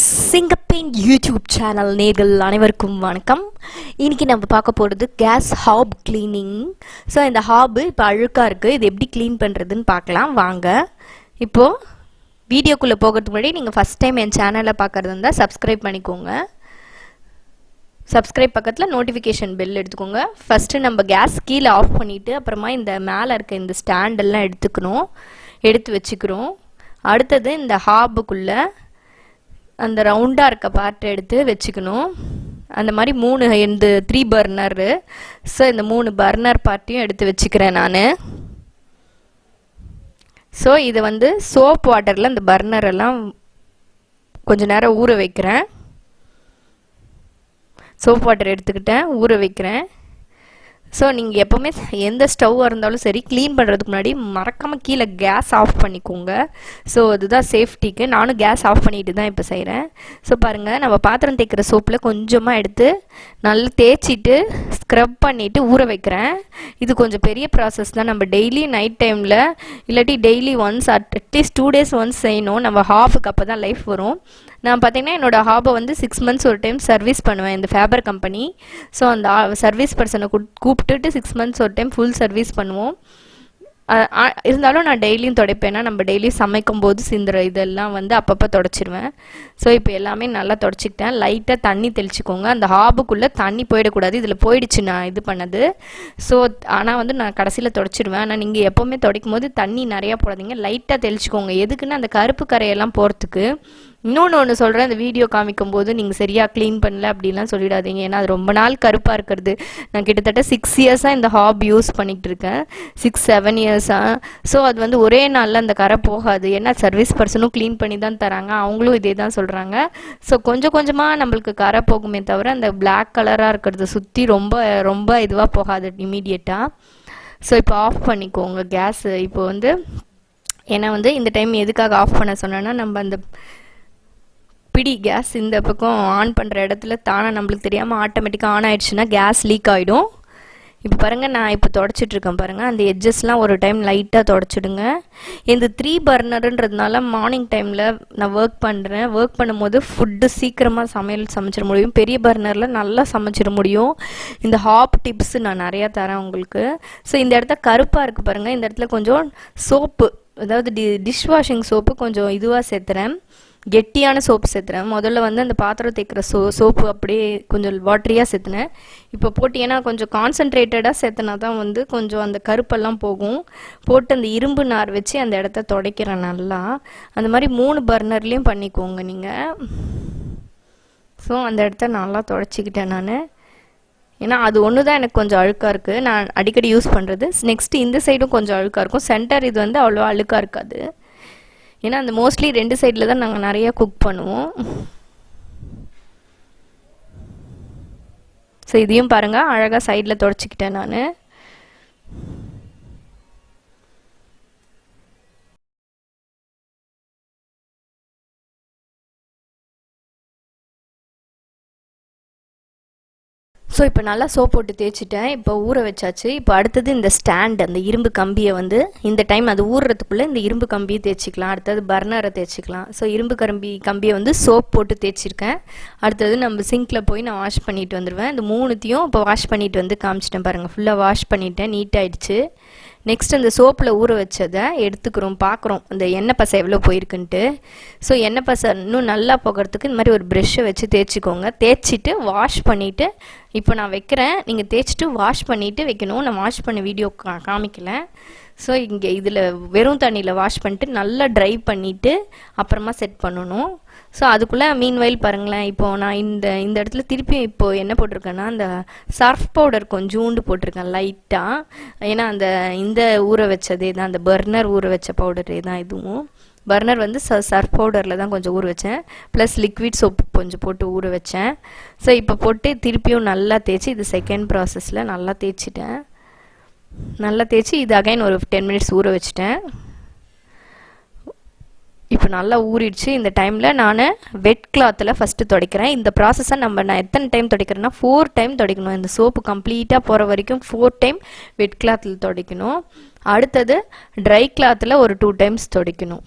சிங்கப்பெயின் YouTube channel நேர்கள் அனைவருக்கும் வணக்கம். இன்னைக்கு நம்ம பார்க்க போகிறது கேஸ் ஹாப் கிளீனிங். ஸோ இந்த ஹாபு இப்போ அழுக்காக இருக்குது, இது எப்படி க்ளீன் பண்ணுறதுன்னு பார்க்கலாம் வாங்க. இப்போது வீடியோக்குள்ளே போகிறதுக்கு முன்னாடி நீங்கள் ஃபஸ்ட் டைம் என் சேனலை பார்க்குறது இருந்தால் சப்ஸ்கிரைப் பண்ணிக்கோங்க. சப்ஸ்கிரைப் பக்கத்தில் நோட்டிஃபிகேஷன் பெல் எடுத்துக்கோங்க. ஃபஸ்ட்டு நம்ம கேஸ் கீழே ஆஃப் பண்ணிவிட்டு அப்புறமா இந்த மேலே இருக்க இந்த ஸ்டாண்டெல்லாம் எடுத்து வச்சுக்கிறோம். அடுத்தது இந்த ஹாபுக்குள்ளே அந்த ரவுண்டாக இருக்க பார்ட்டை எடுத்து வச்சுக்கணும். அந்த மாதிரி இந்த 3 பர்னரு, ஸோ இந்த 3 பர்னர் பார்ட்டையும் எடுத்து வச்சுக்கிறேன் நான். ஸோ இதை சோப் வாட்டரில் இந்த பர்னர் எல்லாம் கொஞ்சம் நேரம் ஊற வைக்கிறேன். சோப் வாட்டர் எடுத்துக்கிட்டேன், ஊற வைக்கிறேன். ஸோ நீங்கள் எப்போவுமே எந்த ஸ்டவ்வாக இருந்தாலும் சரி க்ளீன் பண்ணுறதுக்கு முன்னாடி மறக்காமல் கீழே கேஸ் ஆஃப் பண்ணிக்கோங்க. ஸோ அதுதான் சேஃப்டிக்கு. நானும் கேஸ் ஆஃப் பண்ணிட்டு தான் இப்போ செய்கிறேன். ஸோ பாருங்கள், நம்ம பாத்திரம் தேய்க்கிற சோப்பில் கொஞ்சமாக எடுத்து நல்லா தேய்ச்சிட்டு ஸ்க்ரப் பண்ணிவிட்டு ஊற வைக்கிறேன். இது கொஞ்சம் பெரிய ப்ராசஸ் தான். நம்ம டெய்லி நைட் டைமில் இல்லாட்டி daily once at least 2 days once செய்யணும். நம்ம ஹாஃபுக்கு அப்போ தான் லைஃப் வரும். நான் பார்த்தீங்கன்னா என்னோடய ஹாபை 6 months ஒரு டைம் சர்வீஸ் பண்ணுவேன் இந்த FABER கம்பெனி. ஸோ அந்த சர்வீஸ் பர்சனை கூப்பிட்டுட்டு 6 months ஒரு டைம் ஃபுல் சர்வீஸ் பண்ணுவோம். இருந்தாலும் நான் டெய்லியும் துடைப்பேன்னா நம்ம டெய்லி சமைக்கும் போது சிந்துற இதெல்லாம் அப்பப்போ துடைச்சிடுவேன். ஸோ இப்போ எல்லாமே நல்லா துடைச்சிக்கிட்டேன். லைட்டாக தண்ணி தெளிச்சிக்கோங்க. அந்த ஹாபுக்குள்ளே தண்ணி போயிடக்கூடாது. இதில் போயிடுச்சு நான் இது பண்ணது. ஸோ ஆனால் நான் கடைசியில் துடைச்சிடுவேன். ஆனால் நீங்கள் எப்போவுமே துடைக்கும் போது தண்ணி நிறையா போடாதீங்க, லைட்டாக தெளிச்சிக்கோங்க. எதுக்குன்னா அந்த கருப்பு கரையெல்லாம் போகிறதுக்கு. இன்னொன்று சொல்கிறேன், இந்த வீடியோ காமிக்கும் போது நீங்கள் சரியாக க்ளீன் பண்ணல அப்படிலாம் சொல்லிடாதீங்க. ஏன்னா அது ரொம்ப நாள் கருப்பாக இருக்கிறது. நான் கிட்டத்தட்ட 6 years இந்த ஹாப் யூஸ் பண்ணிகிட்டு இருக்கேன், 6-7 years. ஸோ அது ஒரே நாளில் அந்த கரை போகாது. ஏன்னா சர்வீஸ் பர்சனும் க்ளீன் பண்ணி தான் தராங்க, அவங்களும் இதே தான் சொல்கிறாங்க. ஸோ கொஞ்சம் கொஞ்சமாக நம்மளுக்கு கரை போகுமே தவிர அந்த பிளாக் கலராக இருக்கிறத சுற்றி ரொம்ப இதுவாக போகாது இமீடியட்டாக. ஸோ இப்போ ஆஃப் பண்ணிக்கோங்க கேஸு. இப்போ ஏன்னா இந்த டைம் எதுக்காக ஆஃப் பண்ண சொன்னேன்னா, நம்ம அந்த பிடி கேஸ் இந்த பக்கம் ஆன் பண்ணுற இடத்துல தானே நம்மளுக்கு தெரியாமல் ஆட்டோமேட்டிக்காக ஆன் ஆயிடுச்சுன்னா கேஸ் லீக் ஆகிடும். இப்போ பாருங்கள், நான் இப்போ தொடச்சிட்ருக்கேன் பாருங்கள். அந்த எட்ஜஸ்லாம் ஒரு டைம் லைட்டாக தொடச்சிடுங்க. இந்த 3 பர்னருன்றதுனால மார்னிங் டைமில் நான் ஒர்க் பண்ணும்போது ஃபுட்டு சீக்கிரமாக சமைச்சிட முடியும். பெரிய பர்னரில் நல்லா சமைச்சிட முடியும். இந்த ஹாப் டிப்ஸ் நான் நிறையா தரேன் உங்களுக்கு. ஸோ இந்த இடத்த கருப்பாக இருக்குது பாருங்கள். இந்த இடத்துல கொஞ்சம் சோப்பு, அதாவது டிஷ் வாஷிங் சோப்பு கொஞ்சம் இதுவாக சேர்த்துறேன், கெட்டியான சோப்பு சேர்த்துறேன். முதல்ல அந்த பாத்திரம் தேய்க்கிற சோப்பு அப்படியே கொஞ்சம் வாட்டரியாக சேர்த்துனேன். இப்போ போட்டு ஏன்னா கொஞ்சம் கான்சன்ட்ரேட்டடாக சேர்த்துனா தான் கொஞ்சம் அந்த கருப்பெல்லாம் போகும். போட்டு அந்த இரும்பு நார் வச்சு அந்த இடத்த துடைக்கிறேன் நல்லா. அந்த மாதிரி 3 பர்னர்லேயும் பண்ணிக்கோங்க நீங்கள். ஸோ அந்த இடத்த நல்லா துடைச்சிக்கிட்டேன் நான். ஏன்னா அது ஒன்று தான் எனக்கு கொஞ்சம் அழுக்காக இருக்குது, நான் அடிக்கடி யூஸ் பண்ணுறது. நெக்ஸ்ட்டு இந்த சைடும் கொஞ்சம் அழுக்காக இருக்கும். சென்டர் இது அவ்வளோவா அழுக்காக இருக்காது. ஏன்னா அந்த மோஸ்ட்லி 2 சைடில் தான் நாங்கள் நிறையா குக் பண்ணுவோம். ஸோ இதையும் பாருங்கள், அழகாக சைடில் துடைச்சிக்கிட்டேன் நான். ஸோ இப்போ நல்லா சோப் போட்டு தேய்ச்சிட்டேன். இப்போ ஊற வச்சாச்சு. இப்போ அடுத்தது இந்த ஸ்டாண்ட், அந்த இரும்பு கம்பியை இந்த டைம் அது ஊறுறதுக்குள்ளே இந்த இரும்பு கம்பியை தேய்ச்சிக்கலாம். அடுத்தது பர்னரை தேய்ச்சிக்கலாம். ஸோ இரும்பு கம்பியை சோப் போட்டு தேய்ச்சிருக்கேன். அடுத்தது நம்ம சிங்கில் போய் நான் வாஷ் பண்ணிட்டு வந்துடுவேன். இந்த 3த்தையும் இப்போ வாஷ் பண்ணிட்டு காமிச்சிட்டேன் பாருங்கள். ஃபுல்லாக வாஷ் பண்ணிட்டேன், நீட்டாகிடுச்சு. நெக்ஸ்ட் அந்த சோப்பில் ஊற வச்சதை எடுத்துக்கிறோம், பார்க்குறோம் அந்த எண்ணெய் பசை எவ்வளோ போயிருக்குன்ட்டு. ஸோ எண்ணெய் பசை இன்னும் நல்லா போகிறதுக்கு இந்த மாதிரி ஒரு ப்ரெஷ்ஷை வச்சு தேய்ச்சிக்கோங்க. தேய்ச்சிட்டு வாஷ் பண்ணிவிட்டு இப்போ நான் வைக்கிறேன். நீங்கள் தேய்ச்சிட்டு வாஷ் பண்ணிவிட்டு வைக்கணும். நான் வாஷ் பண்ண வீடியோ காமிக்கல. ஸோ இங்கே இதில் வெறும் தண்ணியில் வாஷ் பண்ணிட்டு நல்லா ட்ரை பண்ணிவிட்டு அப்புறமா செட் பண்ணணும். ஸோ அதுக்குள்ளே மீன்வயல் பாருங்களேன். இப்போது நான் இந்த இடத்துல திருப்பி இப்போது என்ன போட்டிருக்கேன்னா, அந்த சர்ஃப் பவுடர் கொஞ்சோண்டு போட்டிருக்கேன் லைட்டாக. ஏன்னா இந்த ஊற வச்சதே தான், அந்த பர்னர் ஊற வச்ச பவுடரே தான் இதுவும். பர்னர் சர்ஃப் பவுடரில் தான் கொஞ்சம் ஊற வச்சேன், ப்ளஸ் லிக்விட் சோப்பு கொஞ்சம் போட்டு ஊற வச்சேன். ஸோ இப்போ போட்டு திருப்பியும் நல்லா தேய்ச்சி, இது செகண்ட் ப்ராசஸில் நல்லா தேய்ச்சிட்டேன். நல்லா தேய்ச்சி இது அகைன் ஒரு 10 minutes ஊற வச்சுட்டேன். இப்போ நல்லா ஊறிடுச்சு. இந்த டைமில் நான் வெட் கிளாத்தில் ஃபஸ்ட்டு துடைக்கிறேன். இந்த ப்ராசஸை நான் எத்தனை டைம் துடைக்கிறேன்னா 4 time துடைக்கணும். இந்த சோப்பு கம்ப்ளீட்டாக போகிற வரைக்கும் 4 time வெட் கிளாத்தில் துடைக்கணும். அடுத்தது ட்ரை கிளாத்தில் ஒரு 2 times துடைக்கணும்.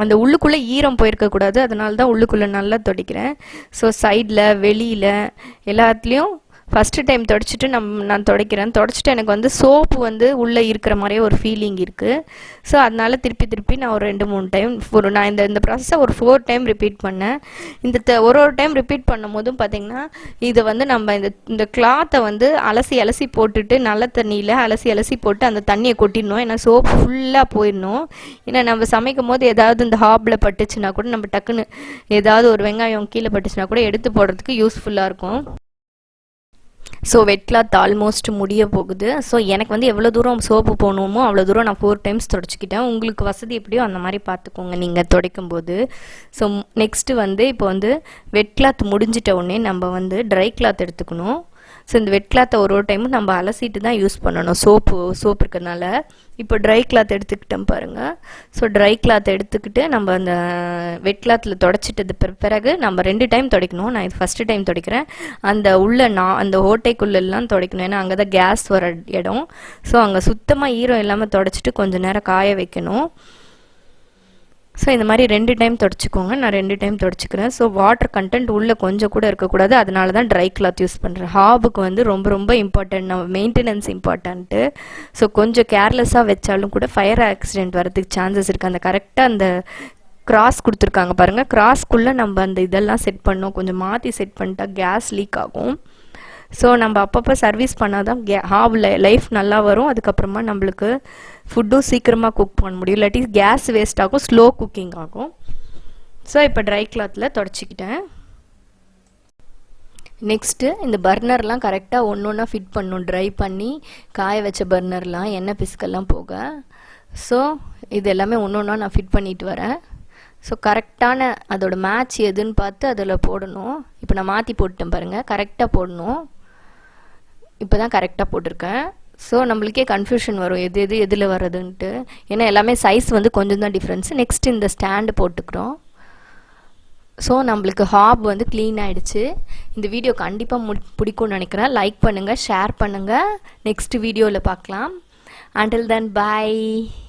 அந்த உள்ளுக்குள்ளே ஈரம் போயிருக்கக்கூடாது, அதனால தான் உள்ளுக்குள்ளே நல்லா துடைக்கிறேன். ஸோ சைடில் வெளியில் எல்லாத்துலேயும் ஃபஸ்ட்டு டைம் தொடச்சிட்டு நான் துடைக்கிறேன். தொடச்சிட்டு எனக்கு வந்து சோப்பு வந்து உள்ளே இருக்கிற மாதிரியே ஒரு ஃபீலிங் இருக்குது. ஸோ அதனால் திருப்பி நான் ஒரு 2-3 டைம் நான் இந்த ப்ராசஸை ஒரு 4 டைம் ரிப்பீட் பண்ணேன். ஒரு டைம் ரிப்பீட் பண்ணும் போதும் பார்த்திங்கன்னா இதை வந்து நம்ம இந்த கிளாத்தை வந்து அலசி போட்டுட்டு நல்ல தண்ணியில் அலசி போட்டு அந்த தண்ணியை கொட்டிடணும். ஏன்னா சோப்பு ஃபுல்லாக போயிடணும். ஏன்னா நம்ம சமைக்கும் போது ஏதாவது இந்த ஹாப்பில் பட்டுச்சுன்னா கூட நம்ம டக்குன்னு ஏதாவது ஒரு வெங்காயம் கீழே பட்டுச்சுன்னா கூட எடுத்து போடுறதுக்கு யூஸ்ஃபுல்லாக இருக்கும். ஸோ வெட் கிளாத் ஆல்மோஸ்ட் முடிய போகுது. ஸோ எனக்கு வந்து எவ்வளோ தூரம் சோப்பு போகணுமோ அவ்வளோ தூரம் நான் 4 டைம்ஸ் தொடச்சிக்கிட்டேன். உங்களுக்கு வசதி எப்படியோ அந்த மாதிரி பார்த்துக்கோங்க நீங்கள் துடைக்கும் போது. ஸோ நெக்ஸ்ட்டு வந்து இப்போ வந்து வெட் கிளாத் முடிஞ்சிட்ட உடனே நம்ம வந்து ட்ரை கிளாத் எடுத்துக்கணும். ஸோ இந்த வெட் கிளாத்தை ஒரு டைமும் நம்ம அலசிட்டு தான் யூஸ் பண்ணணும், சோப்பு இருக்கிறதுனால. இப்போ ட்ரை கிளாத் எடுத்துக்கிட்டேன் பாருங்கள். ஸோ ட்ரை கிளாத் எடுத்துக்கிட்டு நம்ம அந்த வெட் கிளாத்தில் தொடச்சிட்டது பிறகு நம்ம 2 டைம் துடைக்கணும். நான் இது ஃபஸ்ட்டு டைம் துடைக்கிறேன். அந்த ஓட்டைக்குள்ளெல்லாம் துடைக்கணும், ஏன்னா அங்கே தான் கேஸ் வர இடம். ஸோ அங்கே சுத்தமாக ஈரம் இல்லாமல் துடைச்சிட்டு கொஞ்சம் நேரம் காய வைக்கணும். ஸோ இந்த மாதிரி 2 டைம் தொடச்சிக்கோங்க. நான் 2 டைம் தொடச்சிக்கிறேன். ஸோ வாட்டர் கண்டென்ட் உள்ளே கொஞ்சம் கூட இருக்கக்கூடாது, அதனால தான் ட்ரை கிளாத் யூஸ் பண்ணுறேன். ஹாபுக்கு வந்து ரொம்ப இம்பார்ட்டன்ட், நம்ம மெயின்டெனன்ஸ் இம்பார்ட்டன்ட்டு. ஸோ கொஞ்சம் கேர்லெஸ்ஸாக வச்சாலும் கூட ஃபயர் ஆக்சிடென்ட் வரதுக்கு சான்சஸ் இருக்குது. அந்த கரெக்டாக அந்த கிராஸ் கொடுத்துருக்காங்க பாருங்கள், கிராஸ்க்குள்ளே நம்ம அந்த இதெல்லாம் செட் பண்ணோம். கொஞ்சம் மாற்றி செட் பண்ணிட்டா கேஸ் லீக் ஆகும். ஸோ நம்ம அப்பப்போ சர்வீஸ் பண்ணால் தான் ஹாபில் லைஃப் நல்லா வரும். அதுக்கப்புறமா நம்மளுக்கு ஃபுட்டும் சீக்கிரமாக குக் பண்ண முடியும், இல்லாட்டி கேஸ் வேஸ்ட் ஆகும், ஸ்லோ குக்கிங் ஆகும். ஸோ இப்போ ட்ரை கிளாத்தில் தொடச்சிக்கிட்டேன். நெக்ஸ்ட்டு இந்த பர்னர்லாம் கரெக்டாக ஒன்றா ஃபிட் பண்ணணும், ட்ரை பண்ணி காய வச்ச பர்னர்லாம் எண்ணெய் பிசுக்கெல்லாம் போக. ஸோ இது எல்லாமே ஒன்றா நான் ஃபிட் பண்ணிட்டு வரேன். ஸோ கரெக்டான அதோட மேட்ச் எதுன்னு பார்த்து அதில் போடணும். இப்போ நான் மாற்றி போட்டேன் பாருங்கள், கரெக்டாக போடணும். இப்போ தான் கரெக்டாக போட்டிருக்கேன். ஸோ நம்மளுக்கே கன்ஃபியூஷன் வரும் எதில் வர்றதுன்ட்டு, ஏன்னா எல்லாமே சைஸ் வந்து கொஞ்சம் தான் டிஃப்ரென்ஸ். நெக்ஸ்ட் இந்த ஸ்டாண்டு போட்டுக்கிறோம். ஸோ நம்மளுக்கு ஹாப் வந்து க்ளீன் ஆகிடுச்சு. இந்த வீடியோ கண்டிப்பாக பிடிக்கும்னு நினைக்கிறேன். லைக் பண்ணுங்கள், ஷேர் பண்ணுங்கள். நெக்ஸ்ட் வீடியோவில் பார்க்கலாம். Until then, bye.